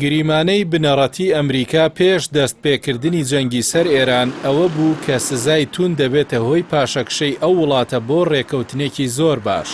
گریمانەی بنەڕەتی ئەمریکا پێش دەستپێکردنی جەنگی سەر ئێران ئەوە بوو کە سزای تون دەبێتە هۆی پاشەکشەی ئەو وڵاتە بۆ ڕێکەوتنێکی زۆر باش.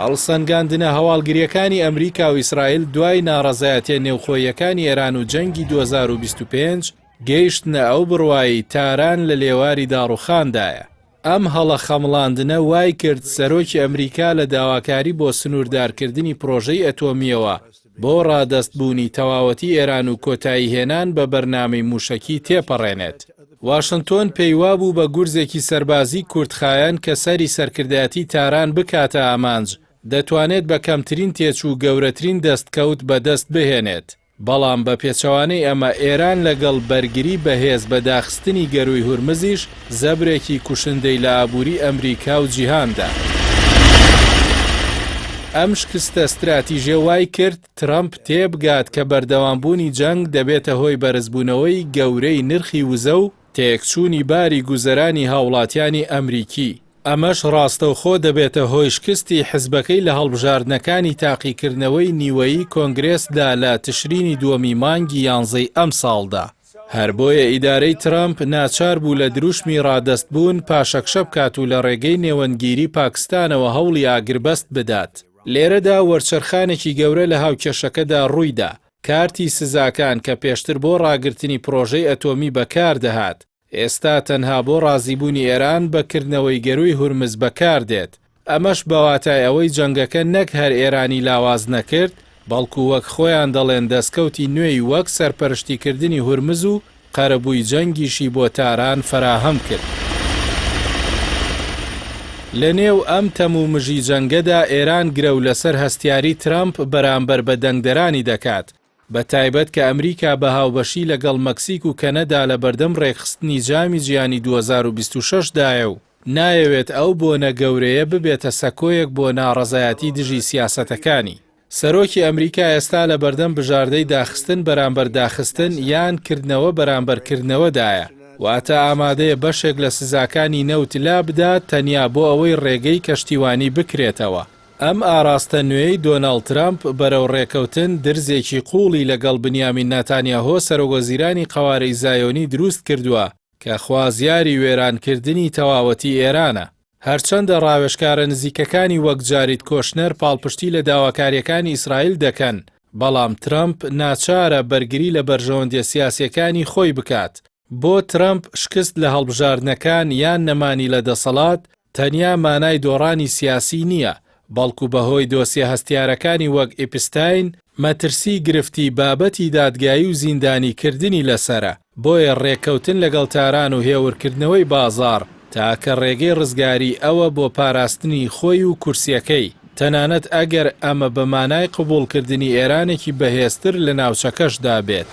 هەڵسەنگاندنە هەواڵگریەکانی ئەمریکا و ئیسرائیل دوای ناڕەزایەتیە نێوخۆیەکانی ئێران و جەنگی 2025 گەیشتنە ئەو بڕوایی تاران لە لێواری داڕوخاندایە. ئەم هەڵە خەمڵاندنە وای کرد سەرۆکی ئەمریکا لە داواکاری بۆ سنووردارکردنی پرۆژەی ئەتۆمیەوە بۆ ڕادەستبوونی تەواوەتی ئێران و کۆتایی هێنان بە بەرنامەی موشەکی تێپەڕێنێت. واشنتۆن پێیوا بوو بە گورزێکی سەربازی کورتخایەن کە سەری سەرکردایەتی تاران بکاتە ئامانج دەتوانێت بە کەمترین تێچوو گەورەترین دەستکەوت بەدەست بهێنێت. بەڵام بە پێچەوانەی ئەمە ئێران لەگەڵ بەرگری بەهێز بە داخستنی گەروی هورمزیش زەبرێکی کوشندەی لە ئابووری ئەمریکا و جیهاندا. ئەم شکستە استراتیژیە وای کرد ترامپ تێبگات کە بەردەوامبوونی جەنگ دەبێتە هۆی بەرزبوونەوەی گەورەی نرخی وزە و تێکچوونی باری گوزەرانی هاوڵاتیانی ئەمریکی. ئەمەش ڕاستەوخۆ دەبێتە هۆی شکستی حزبەکەی لە هەڵبژاردنەکانی تاقیکردنەوەی نیوەیی کۆنگرێسدا لە تشرینی دووەمی مانگی 11 ئەم ساڵدا. هەر بۆیە ئیدارەی ترامپ ناچار بوو لە دروشمی ڕادەستبوون پاشەکشە بکات و لە ڕێگەی نێوەندگیری پاکستانەوە هەوڵی ئاگربەست بدات. لێرەدا وەرچەرخانێکی گەورە لە هاوکێشەکەدا ڕوویدا. کارتی سزاکان کە پێشتر بۆ ڕاگررتنی پرۆژەی ئەتۆمی بەکاردەهات. ئێستا تەنها بۆ ڕازیبوونی ئێران بەکردنەوەی گەروی هورمز بەکاردێت. ئەمەش بەواتای ئەوەی جەنگەکە نەک هەر ئێرانی لاواز نەکرد، بەڵکو وەک خۆیان دەڵێن دەستکەوتی نوێی وەک سەرپەرشتیکردنی هورمز و قەرەبووی جەنگیشی بۆ تاران فراهەم کرد. لە نێو ئەم تەموو مژی جەنگەدا ئێران گرە و لەسەر هەستیاری ترامپ بەرامبەر بە دەنگدەرانی دەکات. بە تایبەت کە ئەمریکا بە هاوبەشی لەگەڵ مەکسیک و کەنەدا لە بەردەم ڕێکخستنی جامی جیهانی 2026 دایە و نایەوێت ئەو بۆنە گەورەیە ببێتە سەکۆیەک بۆ ناڕەزایەتی دژی سیاسەتەکانی. سەرۆکی ئەمریکا ئێستا لە بەردەم بژاردەی داخستن بەرامبەر داخستن یان کردنەوە بەرامبەرکردنەوەدایە. واتە ئامادەیە بەشێک لە سزاکانی نەوت لا بدات تەنیا بۆ ئەوەی ڕێگەی کەشتیوانی بکرێتەوە. ئەم ئاراستە نوێی دۆناڵد ترامپ بەرەو ڕێکەوتن درزێکی قوڵی لەگەڵ بنیامین نەتانیاهۆ سەرۆکوەزیرانی قەوارەی زایۆنی دروست کردووە کە خوازیاری وێرانکردنی تەواوەتی ئێرانە. هەرچەندە ڕاوێژکارە نزیکەکانی وەک جاریت کۆشنەر پاڵپشتی لە داواکاریەکانی ئیسرائیل دەکەن، بەڵام ترامپ ناچارە بەرگری لە بەرژەوەندیە سیاسیەکانی خۆی بکات. بۆ ترامپ شکست لە هەڵبژاردنەکان یان نەمانی لە دەسەڵات تەنیا مانای دۆڕانی سیاسی نییە، بەڵکو بەهۆی دۆسیە هەستیارەکانی وەک ئیپستاین مەترسی گرفتی بابەتی دادگایی و زیندانیکردنی لەسرە. بۆیە ڕێککەوتن لەگەڵ تاران و هێورکردنەوەی بازار تاکە ڕێگەی ڕزگاری ئەوە بۆ پاراستنی خۆی و کورسیەکەی، تەنانەت ئەگەر ئەمە بە مانای قبوڵکردنی ئێرانێکی بەهێزتر لە ناوچەکەشدا بێت.